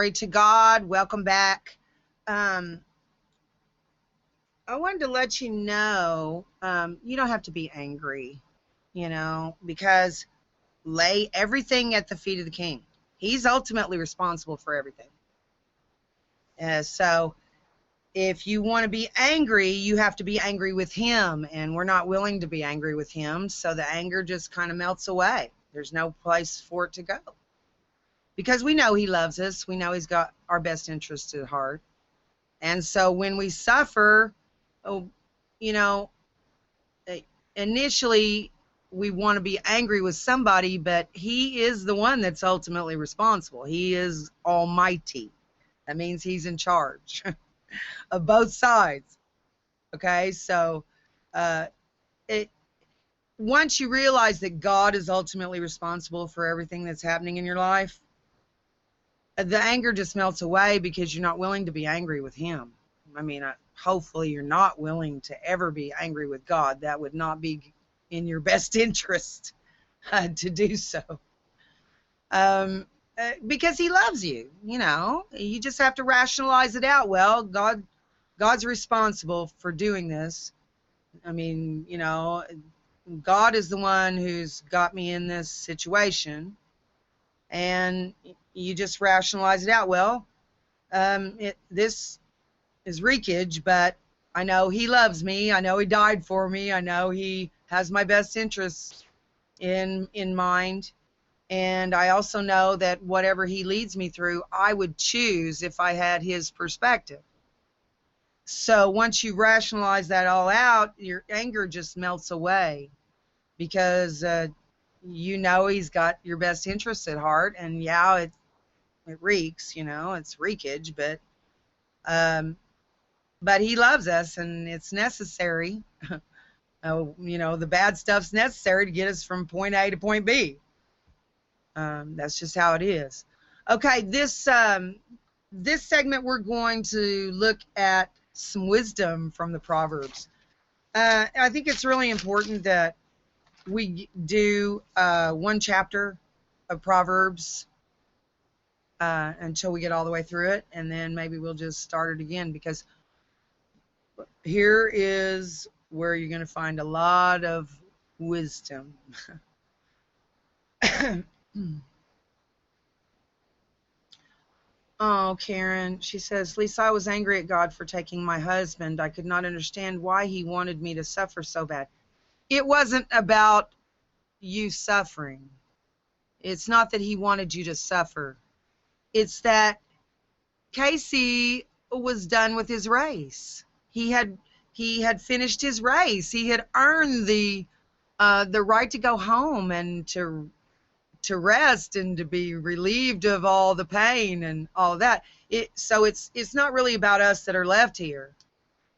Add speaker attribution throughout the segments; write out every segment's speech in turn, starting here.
Speaker 1: Glory to God. Welcome back. I wanted to let you know you don't have to be angry, because lay everything at the feet of the King. He's ultimately responsible for everything. So if you want to be angry, you have to be angry with him, and we're not willing to be angry with him, so the anger just kind of melts away. There's no place for it to go. Because we know he loves us. We know he's got our best interests at heart. And so when we suffer, oh, you know, initially we want to be angry with somebody, but he is the one that's ultimately responsible. He is almighty. That means he's in charge of both sides. Okay, so once you realize that God is ultimately responsible for everything that's happening in your life, the anger just melts away because you're not willing to be angry with him. I mean, hopefully you're not willing to ever be angry with God. That would not be in your best interest to do so. Because he loves you, You just have to rationalize it out. Well, God's responsible for doing this. I mean, God is the one who's got me in this situation. And you just rationalize it out. Well, this is wreakage, but I know he loves me. I know he died for me. I know he has my best interests in mind. And I also know that whatever he leads me through, I would choose if I had his perspective. So once you rationalize that all out, your anger just melts away because he's got your best interests at heart. And yeah, it reeks, it's wreakage, but he loves us, and it's necessary. The bad stuff's necessary to get us from point A to point B. That's just how it is. Okay, this segment we're going to look at some wisdom from the Proverbs. I think it's really important that we do one chapter of Proverbs until we get all the way through it, and then maybe we'll just start it again, because here is where you're going to find a lot of wisdom. Oh, Karen, she says, Lisa, I was angry at God for taking my husband. I could not understand why he wanted me to suffer so bad. It wasn't about you suffering. It's not that he wanted you to suffer. It's that Casey was done with his race. He had finished his race. He had earned the right to go home and to rest and to be relieved of all the pain and all of that. So it's not really about us that are left here.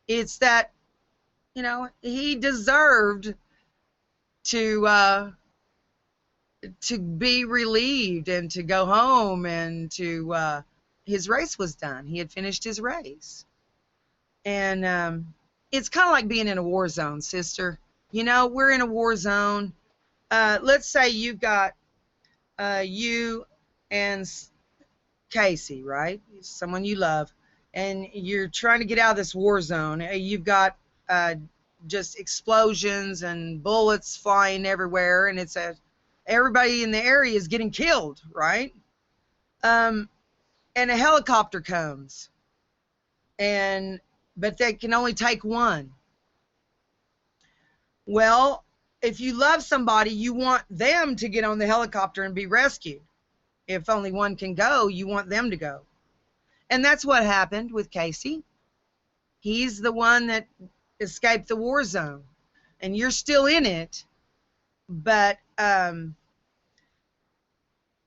Speaker 1: It's that he deserved to be relieved and to go home, and to his race was done. He had finished his race. And it's kind of like being in a war zone, sister. We're in a war zone. Let's say you've got you and Casey, right? Someone you love, and you're trying to get out of this war zone. You've got just explosions and bullets flying everywhere, and everybody in the area is getting killed, right? And a helicopter comes, but they can only take one. Well, if you love somebody, you want them to get on the helicopter and be rescued. If only one can go, you want them to go. And that's what happened with Casey. He's the one that escaped the war zone, and you're still in it. But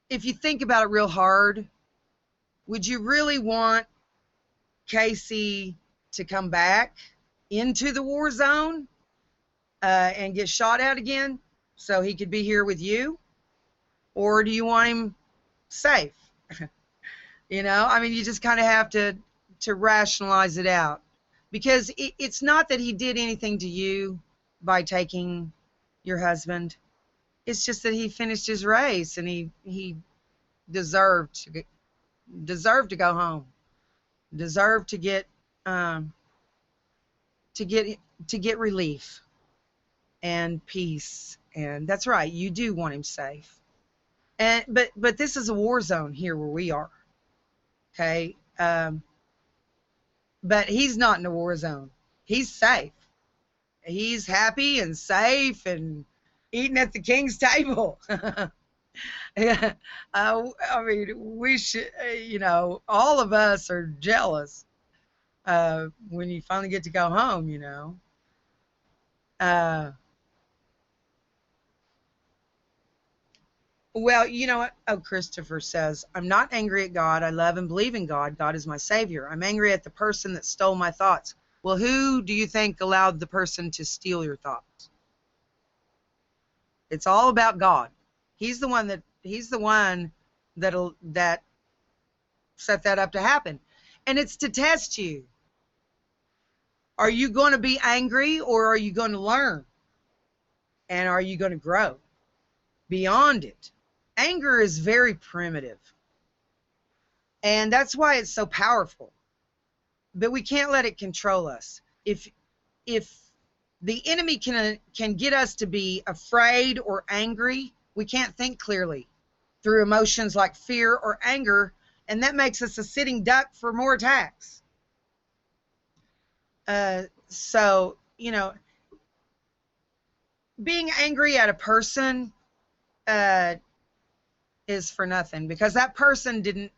Speaker 1: if you think about it real hard, would you really want Casey to come back into the war zone and get shot at again so he could be here with you? Or do you want him safe? I mean, you just kind of have to rationalize it out, because it's not that he did anything to you by taking your husband. It's just that he finished his race, and he deserved deserve to go home, deserve um, to get to get relief and peace. And that's right, you do want him safe. And but this is a war zone here where we are. Okay, but he's not in a war zone. He's safe. He's happy and safe and eating at the king's table. Yeah, I mean, we should, all of us are jealous when you finally get to go home, Uh, well, you know what? Oh, Christopher says, I'm not angry at God. I love and believe in God. God is my Savior. I'm angry at the person that stole my thoughts. Well, who do you think allowed the person to steal your thoughts? It's all about God. He's the one that set that up to happen. And it's to test you. Are you going to be angry, or are you going to learn? And are you going to grow beyond it? Anger is very primitive. And that's why it's so powerful. But we can't let it control us. If the enemy can get us to be afraid or angry, we can't think clearly through emotions like fear or anger, and that makes us a sitting duck for more attacks. So, being angry at a person is for nothing, because that person didn't,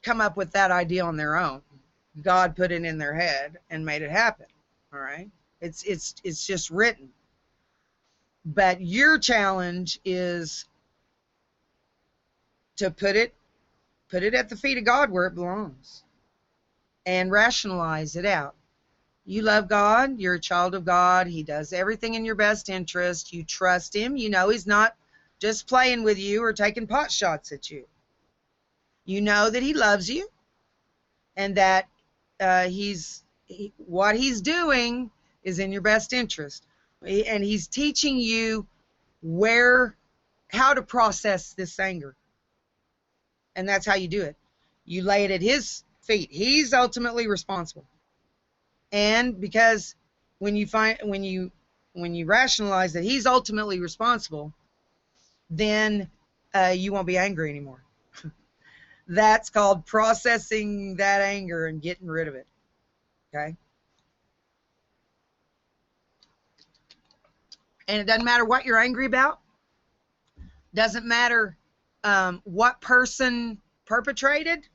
Speaker 1: come up with that idea on their own. God put it in their head and made it happen. All right. It's just written. But your challenge is to put it at the feet of God where it belongs and rationalize it out. You love God. You're a child of God. He does everything in your best interest. You trust him. You know he's not just playing with you or taking pot shots at you. You know that he loves you, and that what he's doing is in your best interest. And he's teaching you how to process this anger. And that's how you do it. You lay it at his feet. He's ultimately responsible. And because when you rationalize that he's ultimately responsible, then you won't be angry anymore. That's called processing that anger and getting rid of it. Okay? And it doesn't matter what you're angry about. Doesn't matter what person perpetrated.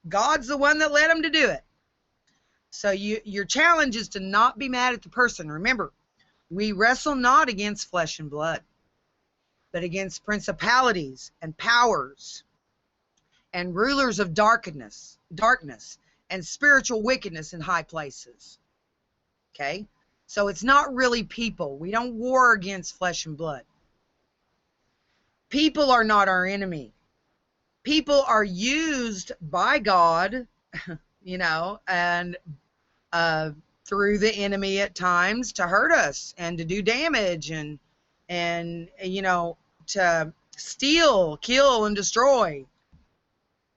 Speaker 1: God's the one that led them to do it. So your challenge is to not be mad at the person. Remember, we wrestle not against flesh and blood, but against principalities and powers and rulers of darkness, and spiritual wickedness in high places. Okay? So it's not really people. We don't war against flesh and blood. People are not our enemy. People are used by God, and through the enemy at times to hurt us and to do damage and to steal, kill, and destroy.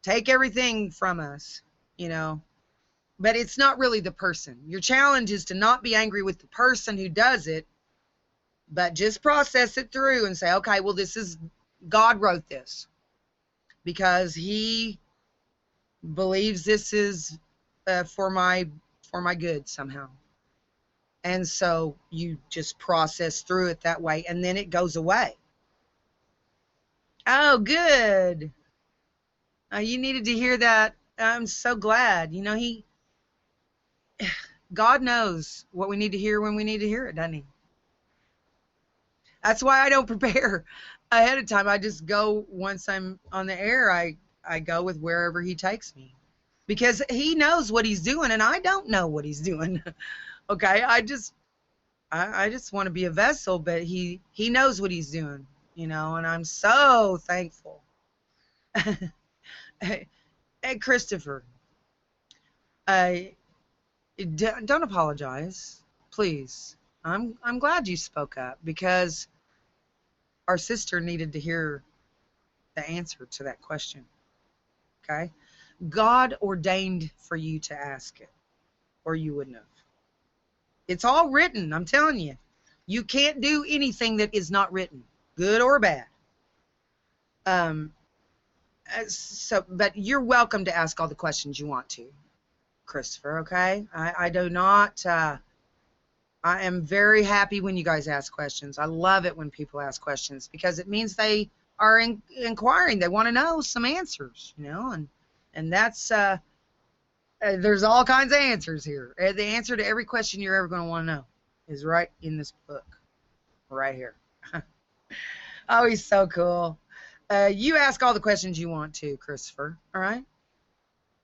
Speaker 1: Take everything from us, But it's not really the person. Your challenge is to not be angry with the person who does it, but just process it through and say, okay, well, God wrote this because he believes this is for my good somehow. And so you just process through it that way, and then it goes away. Oh, good. You needed to hear that. I'm so glad. God knows what we need to hear when we need to hear it, doesn't he? That's why I don't prepare ahead of time. I just go once I'm on the air. I go with wherever he takes me, because he knows what he's doing, and I don't know what he's doing. Okay, I just want to be a vessel, but he knows what he's doing, and I'm so thankful. Hey, Christopher, don't apologize, please. I'm glad you spoke up, because our sister needed to hear the answer to that question. Okay? God ordained for you to ask it, or you wouldn't have. It's all written, I'm telling you. You can't do anything that is not written, good or bad. But you're welcome to ask all the questions you want to, Christopher, okay? I do not, I am very happy when you guys ask questions. I love it when people ask questions because it means they are inquiring. They want to know some answers, and that's, there's all kinds of answers here. The answer to every question you're ever going to want to know is right in this book, right here. Oh, he's so cool. You ask all the questions you want to, Christopher, all right?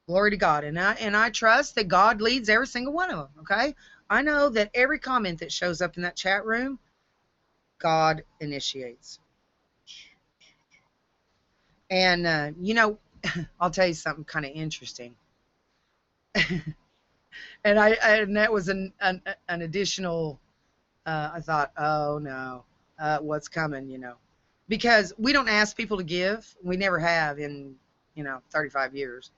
Speaker 1: Glory to God. And I trust that God leads every single one of them, okay? I know that every comment that shows up in that chat room, God initiates. And, I'll tell you something kind of interesting. and that was an additional, I thought, oh, no, what's coming, because we don't ask people to give. We never have in, 35 years.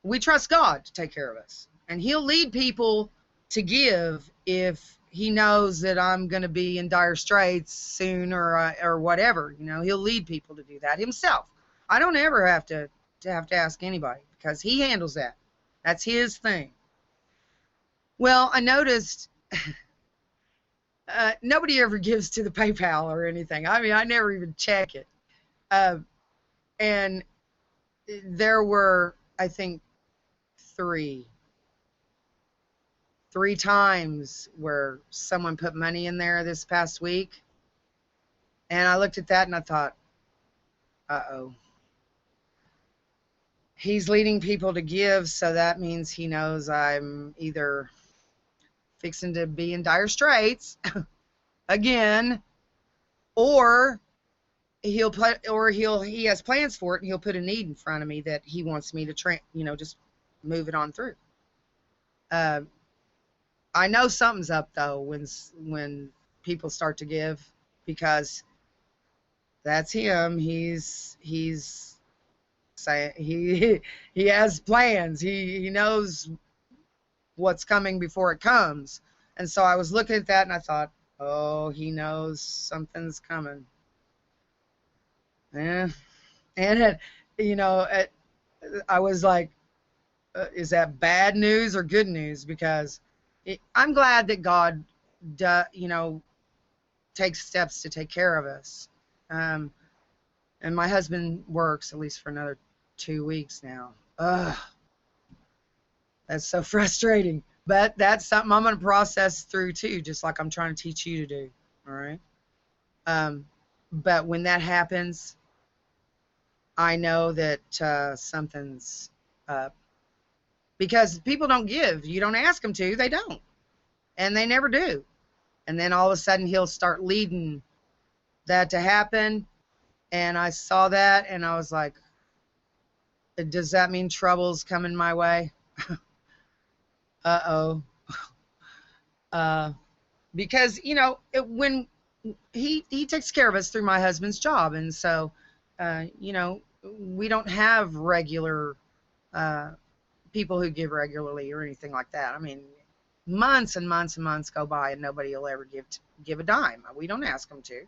Speaker 1: We trust God to take care of us. And he'll lead people to give if he knows that I'm going to be in dire straits soon or whatever. He'll lead people to do that himself. I don't ever have to ask anybody because he handles that. That's his thing. Well, I noticed nobody ever gives to the PayPal or anything. I mean, I never even check it. And there were, I think, three times where someone put money in there this past week. And I looked at that and I thought, uh-oh. He's leading people to give, so that means he knows I'm either fixing to be in dire straits again, or he has plans for it and he'll put a need in front of me that he wants me to just move it on through. I know something's up though when people start to give, because that's him. He's saying he has plans. He knows what's coming before it comes. And so I was looking at that and I thought, oh, he knows something's coming. Yeah. And I was like, is that bad news or good news? Because I'm glad that God, takes steps to take care of us. And my husband works at least for another 2 weeks now. Ugh. That's so frustrating. But that's something I'm going to process through too, just like I'm trying to teach you to do. All right. But when that happens, I know that something's up. Because people don't give. You don't ask them to. They don't. And they never do. And then all of a sudden he'll start leading that to happen. And I saw that and I was like, does that mean trouble's coming my way? Uh-oh. Because, when he takes care of us through my husband's job. And so, we don't have regular people who give regularly or anything like that. I mean, months and months and months go by and nobody will ever give a dime. We don't ask them to,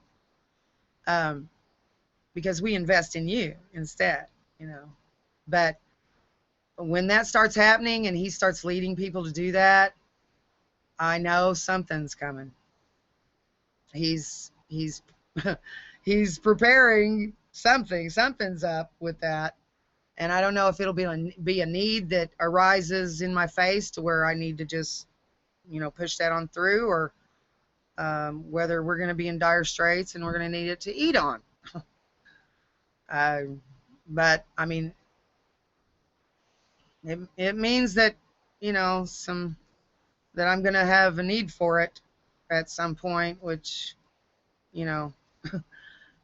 Speaker 1: because we invest in you instead, But when that starts happening and he starts leading people to do that, I know something's coming. He's he's preparing something. Something's up with that. And I don't know if it'll be a need that arises in my face to where I need to just, push that on through, or whether we're going to be in dire straits and we're going to need it to eat on. But, I mean, it means that, that I'm going to have a need for it at some point, which,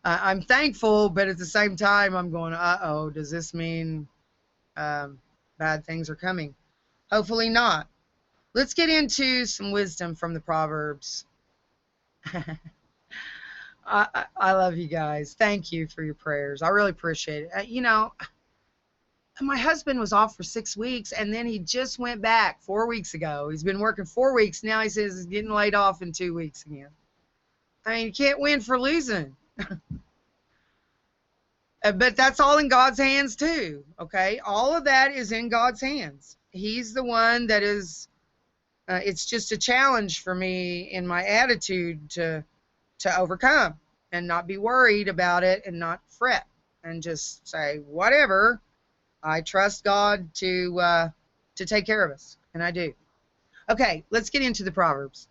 Speaker 1: I'm thankful, but at the same time, I'm going, uh-oh, does this mean bad things are coming? Hopefully not. Let's get into some wisdom from the Proverbs. I love you guys. Thank you for your prayers. I really appreciate it. My husband was off for 6 weeks, and then he just went back 4 weeks ago. He's been working 4 weeks. Now he says he's getting laid off in 2 weeks again. I mean, you can't win for losing. But that's all in God's hands too, okay? All of that is in God's hands. He's the one that is, it's just a challenge for me in my attitude to overcome and not be worried about it and not fret and just say, whatever, I trust God to take care of us, and I do. Okay, let's get into the Proverbs.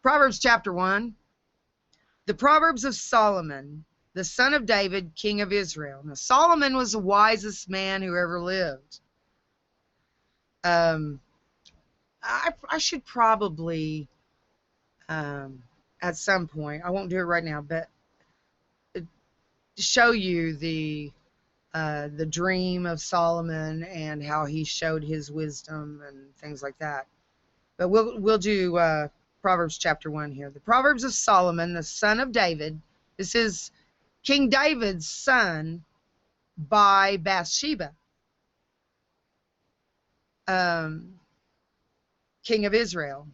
Speaker 1: Proverbs chapter 1, the Proverbs of Solomon, the son of David, king of Israel. Now, Solomon was the wisest man who ever lived. I should probably, at some point, I won't do it right now, but show you the dream of Solomon and how he showed his wisdom and things like that. But we'll do Proverbs chapter 1 here. The Proverbs of Solomon, the son of David. This is King David's son by Bathsheba, king of Israel,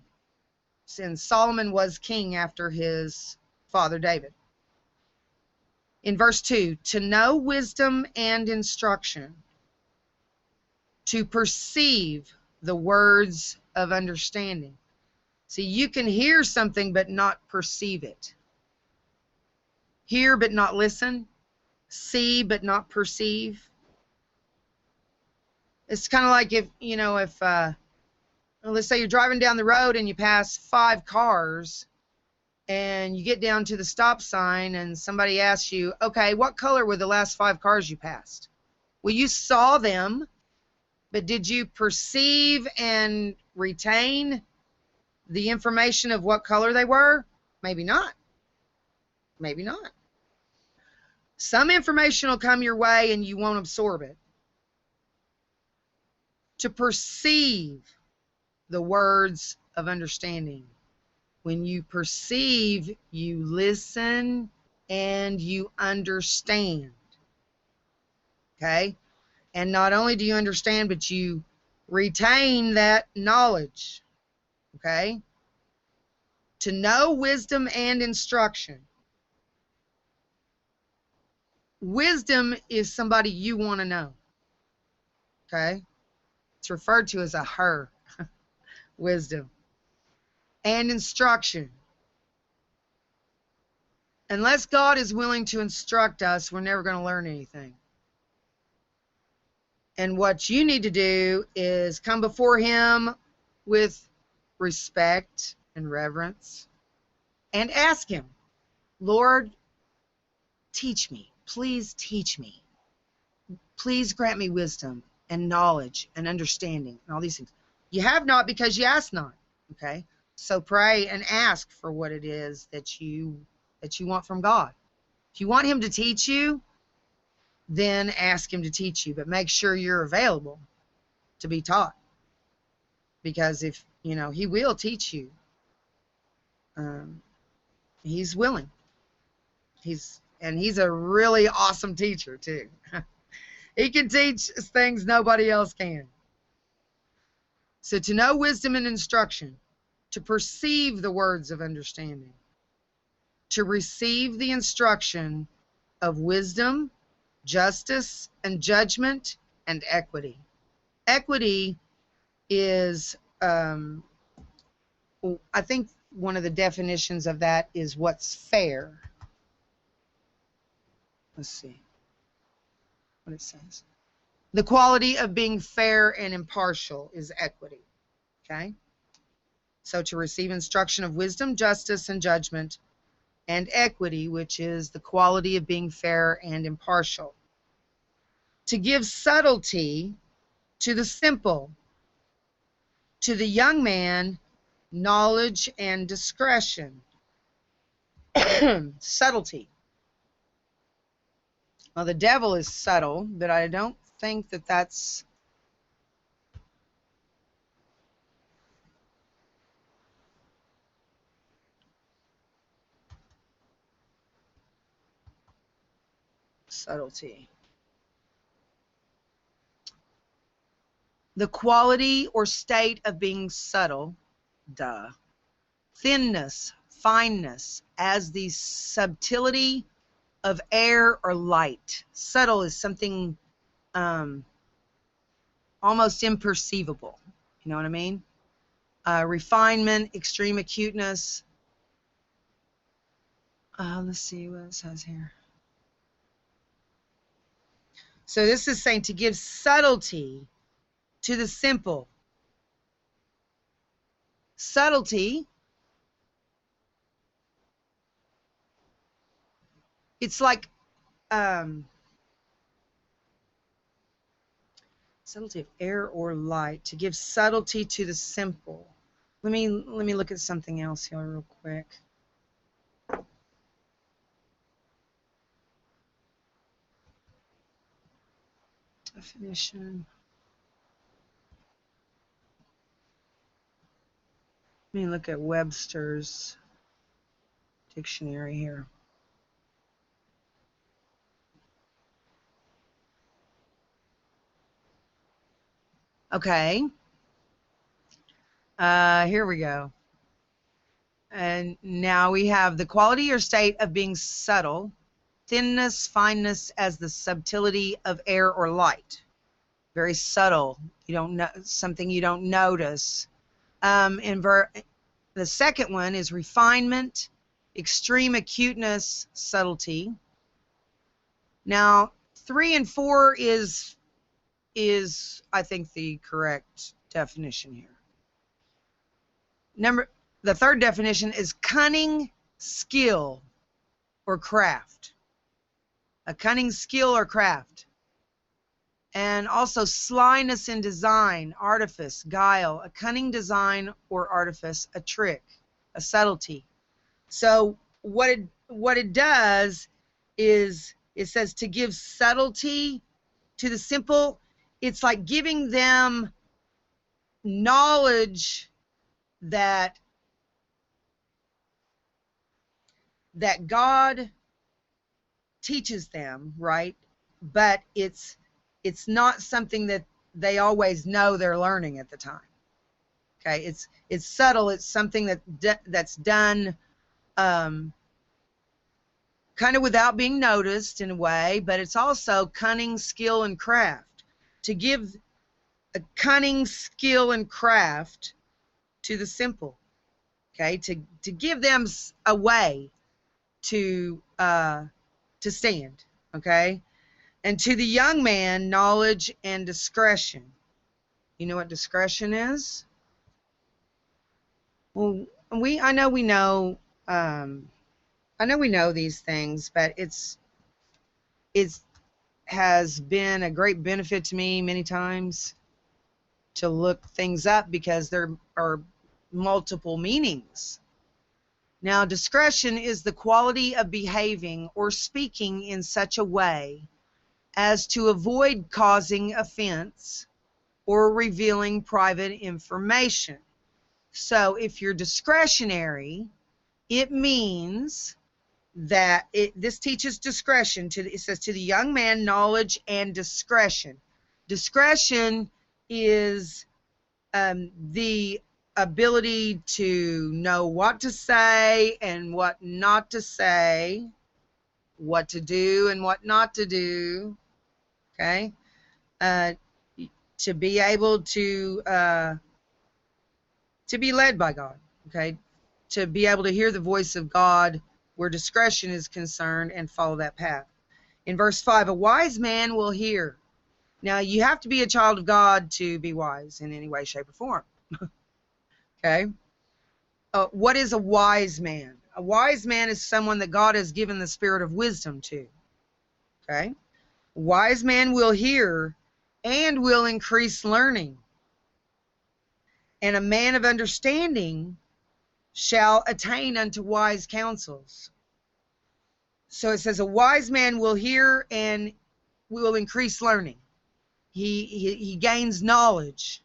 Speaker 1: since Solomon was king after his father David. In verse 2, to know wisdom and instruction, to perceive the words of understanding. See, you can hear something but not perceive it. Hear but not listen. See but not perceive. It's kind of like if let's say you're driving down the road and you pass 5 cars and you get down to the stop sign and somebody asks you, okay, what color were the last 5 cars you passed? Well, you saw them, but did you perceive and retain the information of what color they were? Maybe not. Maybe not. Some information will come your way and you won't absorb it. To perceive the words of understanding. When you perceive, you listen and you understand. Okay? And not only do you understand, but you retain that knowledge. Okay? To know wisdom and instruction. Wisdom is somebody you want to know. Okay? It's referred to as a her. Wisdom. And instruction. Unless God is willing to instruct us, we're never going to learn anything. And what you need to do is come before Him with respect and reverence and ask Him, Lord, teach me. Please teach me. Please grant me wisdom and knowledge and understanding and all these things. You have not because you ask not. Okay? So pray and ask for what it is that you want from God. If you want Him to teach you, then ask Him to teach you, but make sure you're available to be taught. Because if, He will teach you. He's willing. He's a really awesome teacher too. He can teach things nobody else can. So to know wisdom and instruction, to perceive the words of understanding, to receive the instruction of wisdom, justice, and judgment, and equity. Equity is, I think one of the definitions of that is what's fair. Let's see what it says. The quality of being fair and impartial is equity. Okay? So to receive instruction of wisdom, justice, and judgment, and equity, which is the quality of being fair and impartial. To give subtlety to the simple, to the young man, knowledge and discretion. Subtlety. Well, the devil is subtle, but I don't think that that's... Subtlety. The quality or state of being subtle, duh. Thinness, fineness, as the subtlety of air or light. Subtle is something almost imperceivable. You know what I mean? Refinement, extreme acuteness. Let's see what it says here. So this is saying to give subtlety to the simple. Subtlety, it's like subtlety of air or light, to give subtlety to the simple. Let me look at something else here real quick. Definition. Let me look at Webster's dictionary here. Okay. Here we go. And now we have the quality or state of being subtle, thinness, fineness, as the subtlety of air or light. Very subtle. You don't know, something you don't notice. The second one is refinement, extreme acuteness, subtlety. Now, 3 and 4 is I think the correct definition here. The third definition is cunning, skill, or craft. A cunning skill or craft. And also slyness in design, artifice, guile, a cunning design or artifice, a trick, a subtlety. So what it does is it says to give subtlety to the simple. It's like giving them knowledge that God teaches them, right? But it's not something that they always know they're learning at the time. Okay, it's subtle. It's something that's done kind of without being noticed in a way, but it's also cunning, skill, and craft. To give a cunning, skill, and craft to the simple. Okay, to give them a way to stand. Okay. And to the young man, knowledge and discretion. You know what discretion is? Well, I know we know these things, but it has been a great benefit to me many times to look things up because there are multiple meanings. Now, discretion is the quality of behaving or speaking in such a way as to avoid causing offense or revealing private information. So if you're discretionary, it means that this teaches discretion. It says to the young man, knowledge and discretion. Discretion is the ability to know what to say and what not to say, what to do and what not to do. Okay, to be able to be led by God. Okay, to be able to hear the voice of God where discretion is concerned and follow that path. In verse 5, a wise man will hear. Now, you have to be a child of God to be wise in any way, shape, or form. Okay, what is a wise man? A wise man is someone that God has given the spirit of wisdom to. Okay. Wise man will hear and will increase learning. And a man of understanding shall attain unto wise counsels. So it says a wise man will hear and will increase learning. He gains knowledge.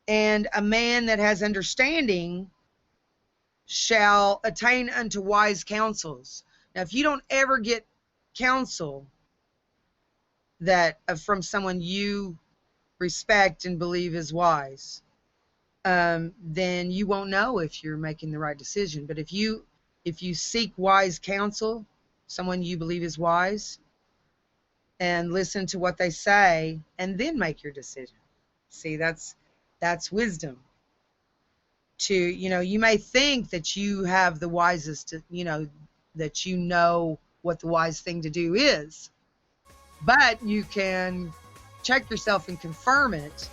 Speaker 1: And a man that has understanding shall attain unto wise counsels. Now, if you don't ever get counsel that from someone you respect and believe is wise, then you won't know if you're making the right decision. But if you seek wise counsel, someone you believe is wise, and listen to what they say and then make your decision. See, that's wisdom. To, you may think that you have the wisest, that you know what the wise thing to do is, but you can check yourself and confirm it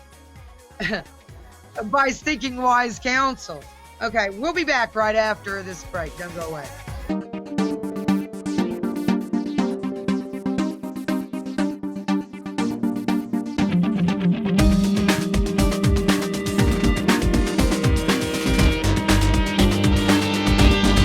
Speaker 1: by seeking wise counsel. Okay, we'll be back right after this break. Don't go away.